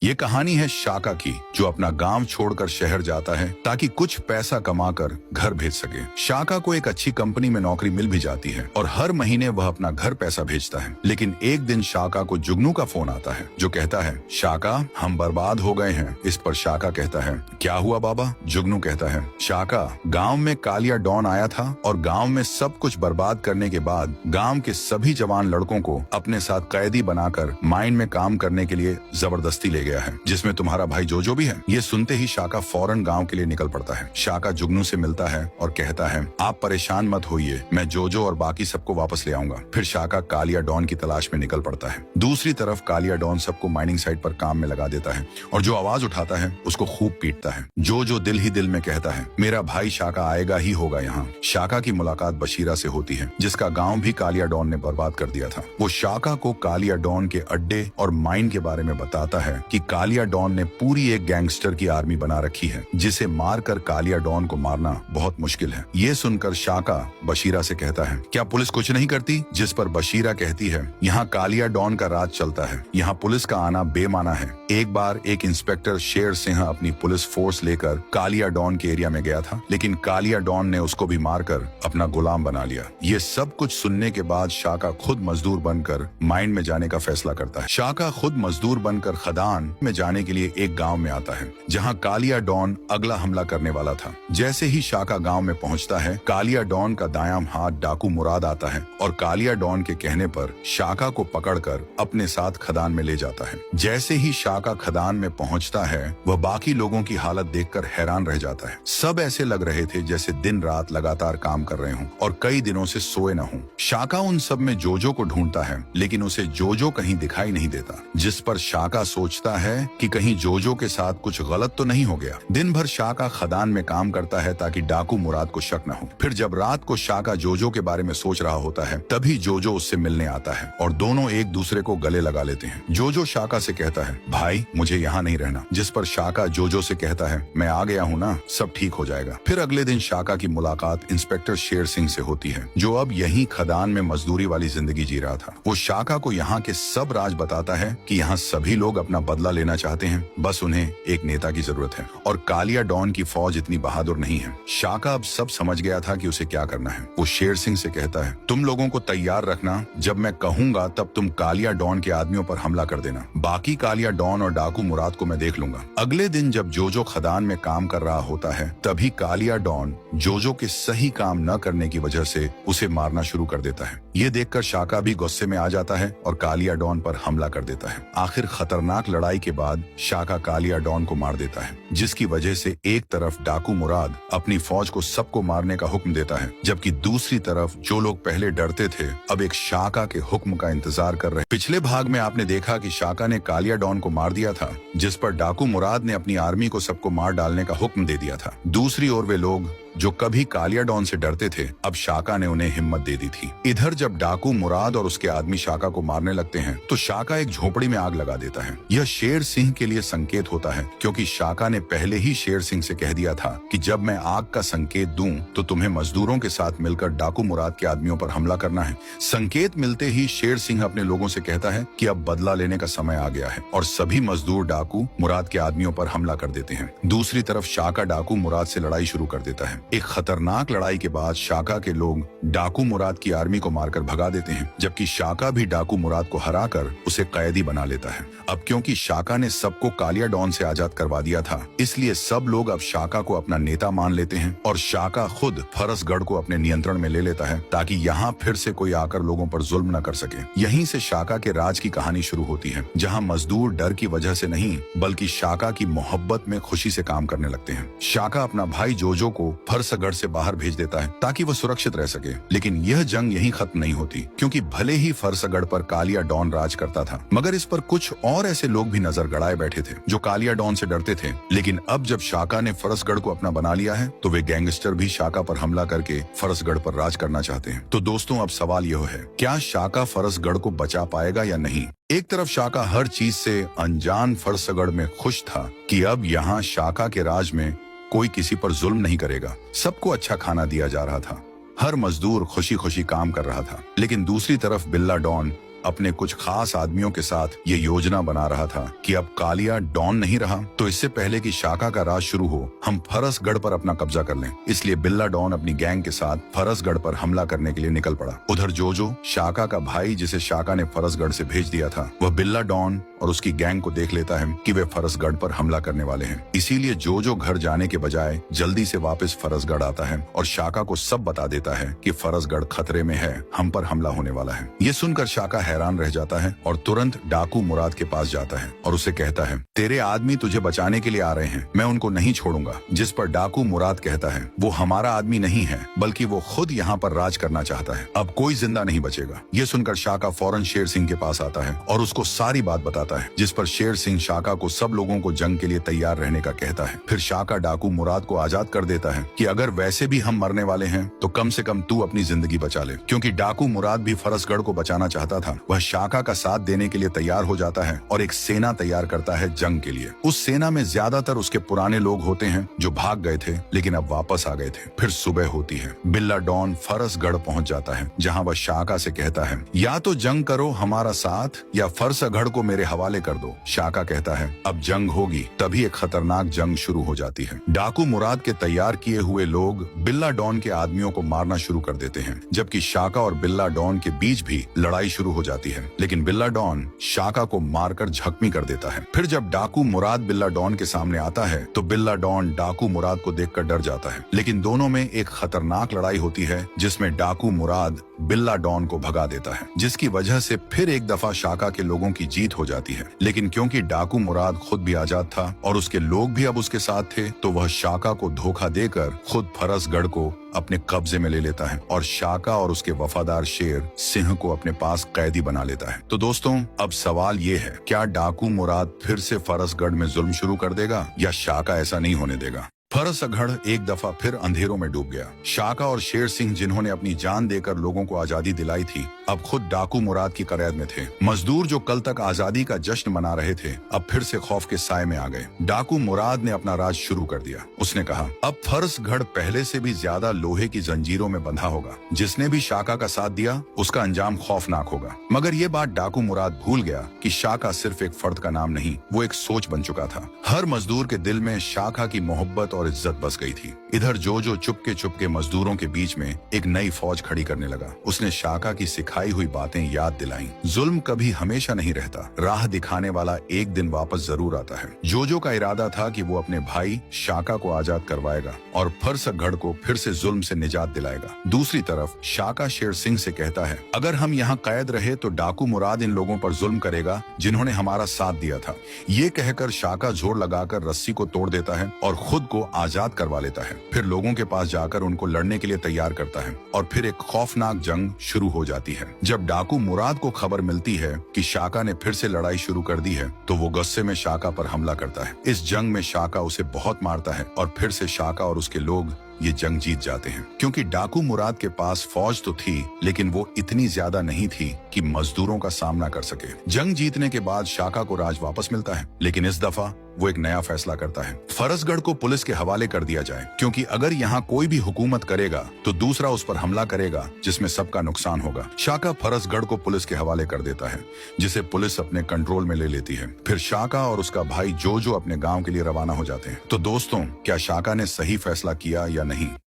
ये कहानी है शाका की, जो अपना गांव छोड़कर शहर जाता है ताकि कुछ पैसा कमाकर घर भेज सके। शाका को एक अच्छी कंपनी में नौकरी मिल भी जाती है और हर महीने वह अपना घर पैसा भेजता है। लेकिन एक दिन शाका को जुगनू का फोन आता है जो कहता है, शाका हम बर्बाद हो गए हैं। इस पर शाका कहता है, क्या हुआ बाबा? जुगनू कहता है, शाका गांव में कालिया डॉन आया था और गांव में सब कुछ बर्बाद करने के बाद गांव के सभी जवान लड़कों को अपने साथ कैदी बनाकर माइन में काम करने के लिए जबरदस्ती ले गया है, जिसमें तुम्हारा भाई जोजो भी है। ये सुनते ही शाका फौरन गांव के लिए निकल पड़ता है। शाका जुगनू से मिलता है और कहता है, आप परेशान मत होइए, मैं जोजो और बाकी सबको वापस ले आऊंगा। फिर शाका कालिया डॉन की तलाश में निकल पड़ता है। दूसरी तरफ कालिया डॉन सबको माइनिंग साइट पर काम में लगा देता है और जो आवाज उठाता है उसको खूब पीटता है। जोजो दिल ही दिल में कहता है, मेरा भाई शाका आएगा ही होगा यहाँ। शाका की मुलाकात बशीरा से होती है, जिसका गाँव भी कालिया डॉन ने बर्बाद कर दिया था। वो शाका को कालिया डॉन के अड्डे और माइन के बारे में बताता है कि कालिया डॉन ने पूरी एक गैंगस्टर की आर्मी बना रखी है, जिसे मारकर कालिया डॉन को मारना बहुत मुश्किल है। ये सुनकर शाका बशीरा से कहता है, क्या पुलिस कुछ नहीं करती? जिस पर बशीरा कहती है, यहाँ कालिया डॉन का राज चलता है, यहाँ पुलिस का आना बेमाना है। एक बार एक इंस्पेक्टर शेर सिंह अपनी पुलिस फोर्स लेकर कालिया डॉन के एरिया में गया था, लेकिन कालिया डॉन ने उसको भी मारकर अपना गुलाम बना लिया। ये सब कुछ सुनने के बाद शाका खुद मजदूर बनकर माइन में जाने का फैसला करता है। शाका खुद मजदूर बनकर खदान में जाने के लिए एक गांव में आता है, जहां कालिया डॉन अगला हमला करने वाला था। जैसे ही शाका गांव में पहुंचता है, कालिया डॉन का दायां हाथ डाकू मुराद आता है और कालिया डॉन के कहने पर शाका को पकड़कर अपने साथ खदान में ले जाता है। जैसे ही शाका खदान में पहुंचता है, वह बाकी लोगों की हालत देखकर हैरान रह जाता है। सब ऐसे लग रहे थे जैसे दिन रात लगातार काम कर रहे हों और कई दिनों से सोए न हों। शाका उन सब में जोजो को ढूंढता है, लेकिन उसे जोजो कहीं दिखाई नहीं देता, जिस पर शाका सोचता है कि कहीं जोजो के साथ कुछ गलत तो नहीं हो गया। दिन भर शाका खदान में काम करता है ताकि डाकू मुराद को शक न हो। फिर जब रात को शाका जोजो के बारे में सोच रहा होता है, तभी जोजो उससे मिलने आता है और दोनों एक दूसरे को गले लगा लेते हैं। जोजो शाका से कहता है, भाई मुझे यहाँ नहीं रहना। जिस पर शाका जोजो से कहता है, मैं आ गया हूँ ना, सब ठीक हो जाएगा। फिर अगले दिन शाका की मुलाकात इंस्पेक्टर शेर सिंह से होती है, जो अब यही खदान में मजदूरी वाली जिंदगी जी रहा था। वो शाका को यहाँ के सब राज बताता है कि यहाँ सभी लोग अपना बदला लेना चाहते हैं, बस उन्हें एक नेता की जरूरत है और कालिया डॉन की फौज इतनी बहादुर नहीं है। शाका अब सब समझ गया था कि उसे क्या करना है। वो शेर सिंह से कहता है, तुम लोगों को तैयार रखना, जब मैं कहूंगा तब तुम कालिया डॉन के आदमियों पर हमला कर देना। बाकी कालिया डॉन और डाकू मुराद को मैं देख लूंगा। अगले दिन जब जोजो खदान में काम कर रहा होता है, तभी कालिया डॉन जोजो के सही काम न करने की वजह से उसे मारना शुरू कर देता है। ये देखकर शाका भी गुस्से में आ जाता है और कालिया डॉन पर हमला कर देता है। आखिर खतरनाक लड़ाई के बाद शाका कालिया डॉन को मार देता है, जिसकी वजह से एक तरफ डाकू मुराद अपनी फौज को सबको मारने का हुक्म देता है, जबकि दूसरी तरफ जो लोग पहले डरते थे अब एक शाका के हुक्म का इंतजार कर रहे। पिछले भाग में आपने देखा कि शाका ने कालिया डॉन को मार दिया था, जिस पर डाकू मुराद ने अपनी आर्मी को सबको मार डालने का हुक्म दे दिया था। दूसरी ओर वे लोग जो कभी कालिया डॉन से डरते थे, अब शाका ने उन्हें हिम्मत दे दी थी। इधर जब डाकू मुराद और उसके आदमी शाका को मारने लगते हैं, तो शाका एक झोपड़ी में आग लगा देता है। यह शेर सिंह के लिए संकेत होता है, क्योंकि शाका ने पहले ही शेर सिंह से कह दिया था कि जब मैं आग का संकेत दूं तो तुम्हें मजदूरों के साथ मिलकर डाकू मुराद के आदमियों पर हमला करना है। संकेत मिलते ही शेर सिंह अपने लोगों से कहता है कि अब बदला लेने का समय आ गया है और सभी मजदूर डाकू मुराद के आदमियों पर हमला कर देते हैं। दूसरी तरफ शाका डाकू मुराद से लड़ाई शुरू कर देता है। एक खतरनाक लड़ाई के बाद शाका के लोग डाकू मुराद की आर्मी को मारकर भगा देते हैं, जबकि शाका भी डाकू मुराद को हराकर उसे कैदी बना लेता है। अब क्योंकि शाका ने सबको कालिया डॉन से आजाद करवा दिया था, इसलिए सब लोग अब शाका को अपना नेता मान लेते हैं और शाका खुद फरसगढ़ को अपने नियंत्रण में ले लेता है, ताकि यहाँ फिर से कोई आकर लोगों पर जुल्म न कर सके। यहीं से शाका के राज की कहानी शुरू होती है, जहाँ मजदूर डर की वजह से नहीं बल्कि शाका की मोहब्बत में खुशी से काम करने लगते हैं। शाका अपना भाई जोजो को फरसगढ़ से बाहर भेज देता है ताकि वो सुरक्षित रह सके, लेकिन यह जंग यहीं खत्म नहीं होती, क्योंकि भले ही फरसगढ़ पर कालिया डॉन राज करता था, मगर इस पर कुछ और ऐसे लोग भी नजर गड़ाए बैठे थे जो कालिया डॉन से डरते थे। लेकिन अब जब शाका ने फरसगढ़ को अपना बना लिया है, तो वे गैंगस्टर भी शाका पर हमला करके फरसगढ़ पर राज करना चाहते हैं। तो दोस्तों, अब सवाल यह है, क्या शाका फरसगढ़ को बचा पाएगा या नहीं? एक तरफ शाका हर चीज से अनजान फरसगढ़ में खुश था कि अब यहाँ शाका के राज में कोई किसी पर जुल्म नहीं करेगा, सबको अच्छा खाना दिया जा रहा था, हर मजदूर खुशी खुशी काम कर रहा था। लेकिन दूसरी तरफ बिल्ला डॉन अपने कुछ खास आदमियों के साथ ये योजना बना रहा था कि अब कालिया डॉन नहीं रहा तो इससे पहले कि शाका का राज शुरू हो हम फरसगढ़ पर अपना कब्जा कर लें। इसलिए बिल्ला डॉन अपनी गैंग के साथ फरसगढ़ पर हमला करने के लिए निकल पड़ा। उधर जोजो, शाका का भाई जिसे शाका ने फरसगढ़ से भेज दिया था, वह बिल्ला डॉन और उसकी गैंग को देख लेता है कि वे फरसगढ़ पर हमला करने वाले हैं। इसीलिए जोजो घर जाने के बजाय जल्दी से वापस फरसगढ़ आता है और शाका को सब बता देता है कि फरसगढ़ खतरे में है, हम पर हमला होने वाला है। ये सुनकर शाका हैरान रह जाता है और तुरंत डाकू मुराद के पास जाता है और उसे कहता है, तेरे आदमी तुझे बचाने के लिए आ रहे हैं, मैं उनको नहीं छोड़ूंगा। जिस पर डाकू मुराद कहता है, वो हमारा आदमी नहीं है बल्कि वो खुद यहाँ पर राज करना चाहता है, अब कोई जिंदा नहीं बचेगा। ये सुनकर शाका फौरन शेर सिंह के पास आता है और उसको सारी बात बताता है, जिस पर शेर सिंह शाका को सब लोगों को जंग के लिए तैयार रहने का कहता है। फिर शाका डाकू मुराद को आजाद कर देता है कि अगर वैसे भी हम मरने वाले हैं तो कम से कम तू अपनी जिंदगी बचा ले। क्योंकि डाकू मुराद भी फरसगढ़ को बचाना चाहता था, वह शाका का साथ देने के लिए तैयार हो जाता है और एक सेना तैयार करता है जंग के लिए। उस सेना में ज्यादातर उसके पुराने लोग होते हैं जो भाग गए थे लेकिन अब वापस आ गए थे। फिर सुबह होती है, बिल्ला डॉन फरसगढ़ पहुंच जाता है जहां वह शाका से कहता है, या तो जंग करो हमारा साथ या फरसगढ़ को मेरे हवाले कर दो। शाका कहता है, अब जंग होगी। तभी एक खतरनाक जंग शुरू हो जाती है। डाकू मुराद के तैयार किए हुए लोग बिल्ला डॉन के आदमियों को मारना शुरू कर देते हैं, जबकि शाका और बिल्ला डॉन के बीच भी लड़ाई शुरू हो जाती है। लेकिन बिल्ला डॉन शाका को मारकर जख्मी कर देता है। फिर जब डाकू मुराद बिल्ला डॉन के सामने आता है तो बिल्ला डॉन डाकू मुराद को देखकर डर जाता है। लेकिन दोनों में एक खतरनाक लड़ाई होती है जिसमें डाकू मुराद बिल्ला डॉन को भगा देता है, जिसकी वजह से फिर एक दफा शाका के लोगों की जीत हो जाती है। लेकिन क्योंकि डाकू मुराद खुद भी आजाद था और उसके लोग भी अब उसके साथ थे, तो वह शाका को धोखा देकर खुद फरसगढ़ को अपने कब्जे में ले लेता है और शाका और उसके वफादार शेर सिंह को अपने पास कैदी बना लेता है। तो दोस्तों, अब सवाल ये है, क्या डाकू मुराद फिर से फरसगढ़ में जुल्म शुरू कर देगा या शाका ऐसा नहीं होने देगा? फरसगढ़ एक दफा फिर अंधेरों में डूब गया। शाका और शेर सिंह, जिन्होंने अपनी जान देकर लोगों को आजादी दिलाई थी, अब खुद डाकू मुराद की कैद में थे। मजदूर जो कल तक आजादी का जश्न मना रहे थे, अब फिर से खौफ के साए में आ गए। डाकू मुराद ने अपना राज शुरू कर दिया। उसने कहा, अब फरसगढ़ पहले से भी ज्यादा लोहे की जंजीरों में बंधा होगा। जिसने भी शाका का साथ दिया उसका अंजाम खौफनाक होगा। मगर ये बात डाकू मुराद भूल गया कि शाका सिर्फ एक फर्द का नाम नहीं, वो एक सोच बन चुका था। हर मजदूर के दिल में शाका की मोहब्बत और इज्जत बस गई थी। इधर जोजो चुपके मजदूरों के बीच में एक नई फौज खड़ी करने लगा। उसने शाका की सिखाई हुई बातें याद दिलाईं। जुल्म कभी हमेशा नहीं रहता, राह दिखाने वाला एक दिन वापस जरूर आता है। जोजो का इरादा था कि वो अपने भाई शाका को आजाद करवाएगा और फरसगढ़ को फिर से जुल्म से निजात दिलाएगा। दूसरी तरफ शाका शेर सिंह से कहता है, अगर हम यहाँ कैद रहे तो डाकू मुराद इन लोगों पर जुल्म करेगा जिन्होंने हमारा साथ दिया था। ये कहकर शाका जोर लगाकर रस्सी को तोड़ देता है और खुद को आजाद करवा लेता है। फिर लोगों के पास जाकर उनको लड़ने के लिए तैयार करता है और फिर एक खौफनाक जंग शुरू हो जाती है। जब डाकू मुराद को खबर मिलती है कि शाका ने फिर से लड़ाई शुरू कर दी है, तो वो गुस्से में शाका पर हमला करता है। इस जंग में शाका उसे बहुत मारता है और फिर से शाका और उसके लोग ये जंग जीत जाते हैं। क्योंकि डाकू मुराद के पास फौज तो थी, लेकिन वो इतनी ज्यादा नहीं थी कि मजदूरों का सामना कर सके। जंग जीतने के बाद शाका को राज वापस मिलता है, लेकिन इस दफा वो एक नया फैसला करता है। फरसगढ़ को पुलिस के हवाले कर दिया जाए, क्योंकि अगर यहाँ कोई भी हुकूमत करेगा तो दूसरा उस पर हमला करेगा, जिसमें सबका नुकसान होगा। शाका फरसगढ़ को पुलिस के हवाले कर देता है, जिसे पुलिस अपने कंट्रोल में ले लेती है। फिर शाका और उसका भाई जोजो अपने गांव के लिए रवाना हो जाते हैं। तो दोस्तों, क्या शाका ने सही फैसला किया या नहीं?